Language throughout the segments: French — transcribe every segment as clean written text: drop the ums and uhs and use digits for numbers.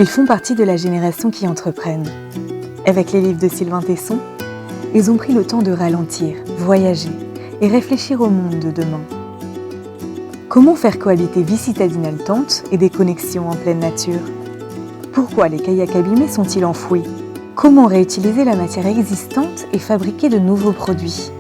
Ils font partie de la génération qui entreprennent. Avec les livres de Sylvain Tesson, ils ont pris le temps de ralentir, voyager et réfléchir au monde de demain. Comment faire cohabiter vie citadine haletante et des connexions en pleine nature? Pourquoi les kayaks abîmés sont-ils enfouis? Comment réutiliser la matière existante et fabriquer de nouveaux produits?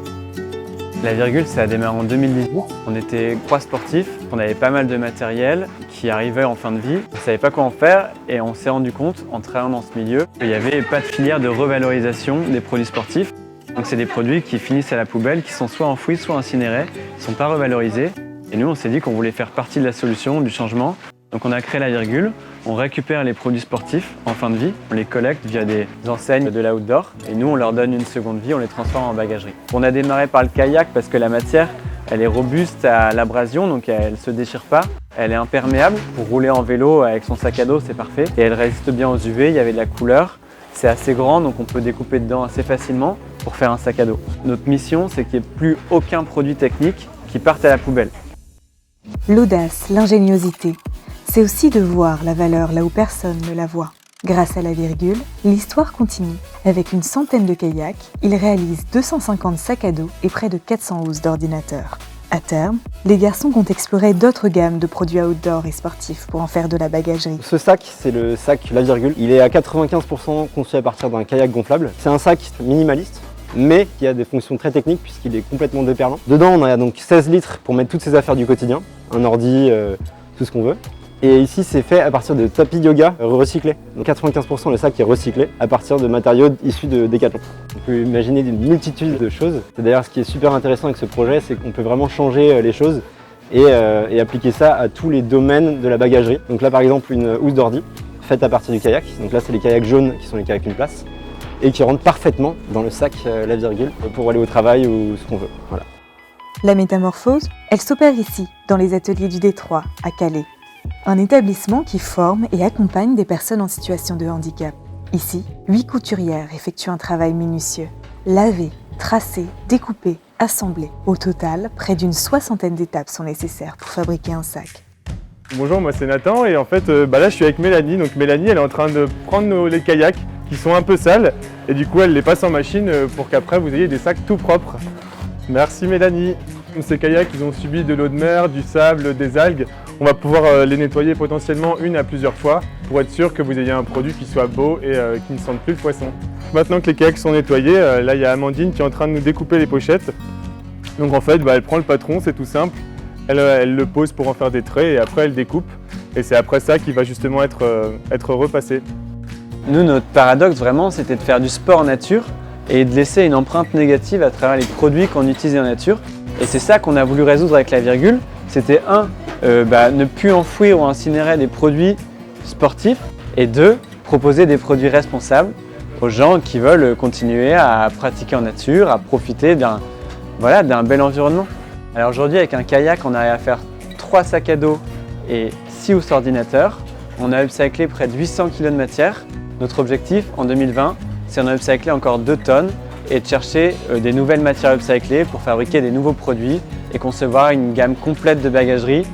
La Virgule, ça a démarré en 2018. On était 3 sportifs, on avait pas mal de matériel qui arrivait en fin de vie. On ne savait pas quoi en faire et on s'est rendu compte, en travaillant dans ce milieu, qu'il n'y avait pas de filière de revalorisation des produits sportifs. Donc c'est des produits qui finissent à la poubelle, qui sont soit enfouis, soit incinérés, qui ne sont pas revalorisés. Et nous, on s'est dit qu'on voulait faire partie de la solution, du changement. Donc on a créé la Virgule, on récupère les produits sportifs en fin de vie, on les collecte via des enseignes de l'outdoor et nous on leur donne une seconde vie, on les transforme en bagagerie. On a démarré par le kayak parce que la matière elle est robuste à l'abrasion, donc elle ne se déchire pas, elle est imperméable. Pour rouler en vélo avec son sac à dos c'est parfait et elle résiste bien aux UV, il y avait de la couleur, c'est assez grand donc on peut découper dedans assez facilement pour faire un sac à dos. Notre mission c'est qu'il n'y ait plus aucun produit technique qui parte à la poubelle. L'audace, l'ingéniosité, c'est aussi de voir la valeur là où personne ne la voit. Grâce à la Virgule, l'histoire continue. Avec une centaine de kayaks, ils réalisent 250 sacs à dos et près de 400 housses d'ordinateurs. À terme, les garçons comptent explorer d'autres gammes de produits outdoor et sportifs pour en faire de la bagagerie. Ce sac, c'est le sac La Virgule. Il est à 95% conçu à partir d'un kayak gonflable. C'est un sac minimaliste, mais qui a des fonctions très techniques puisqu'il est complètement déperlant. Dedans, on a donc 16 litres pour mettre toutes ses affaires du quotidien, un ordi, tout ce qu'on veut. Et ici, c'est fait à partir de tapis yoga recyclés. Donc 95% le sac est recyclé à partir de matériaux issus de Decathlon. On peut imaginer une multitude de choses. C'est d'ailleurs ce qui est super intéressant avec ce projet, c'est qu'on peut vraiment changer les choses et appliquer ça à tous les domaines de la bagagerie. Donc là, par exemple, une housse d'ordi faite à partir du kayak. Donc là, c'est les kayaks jaunes qui sont les kayaks une place et qui rentrent parfaitement dans le sac La Virgule pour aller au travail ou ce qu'on veut. Voilà. La métamorphose, elle s'opère ici, dans les ateliers du Détroit, à Calais. Un établissement qui forme et accompagne des personnes en situation de handicap. Ici, 8 couturières effectuent un travail minutieux. Laver, tracer, découper, assembler. Au total, près d'une 60aine d'étapes sont nécessaires pour fabriquer un sac. Bonjour, moi c'est Nathan et en fait là je suis avec Mélanie. Donc Mélanie elle est en train de prendre les kayaks qui sont un peu sales et du coup elle les passe en machine pour qu'après vous ayez des sacs tout propres. Merci Mélanie. Ces kayaks ils ont subi de l'eau de mer, du sable, des algues. On va pouvoir les nettoyer potentiellement une à plusieurs fois pour être sûr que vous ayez un produit qui soit beau et qui ne sente plus le poisson. Maintenant que les kayaks sont nettoyés, là il y a Amandine qui est en train de nous découper les pochettes. Donc en fait elle prend le patron, c'est tout simple. Elle le pose pour en faire des traits et après elle découpe. Et c'est après ça qu'il va justement être repassé. Nous, notre paradoxe vraiment, c'était de faire du sport en nature et de laisser une empreinte négative à travers les produits qu'on utilise en nature. Et c'est ça qu'on a voulu résoudre avec la Virgule. C'était ne plus enfouir ou incinérer des produits sportifs et 2, proposer des produits responsables aux gens qui veulent continuer à pratiquer en nature, à profiter d'un bel environnement. Alors aujourd'hui, avec un kayak, on arrive à faire 3 sacs à dos et 6 housses ordinateurs. On a upcyclé près de 800 kg de matière. Notre objectif en 2020, c'est d'en upcycler encore 2 tonnes et de chercher des nouvelles matières upcyclées pour fabriquer des nouveaux produits et concevoir une gamme complète de bagagerie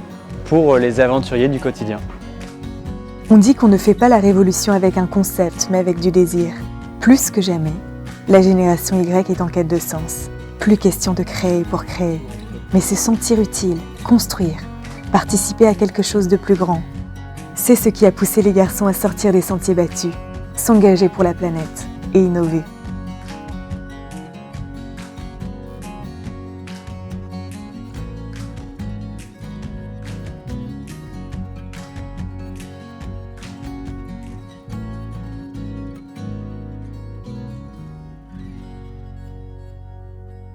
pour les aventuriers du quotidien. On dit qu'on ne fait pas la révolution avec un concept, mais avec du désir. Plus que jamais, la génération Y est en quête de sens. Plus question de créer pour créer, mais se sentir utile, construire, participer à quelque chose de plus grand. C'est ce qui a poussé les garçons à sortir des sentiers battus, s'engager pour la planète et innover.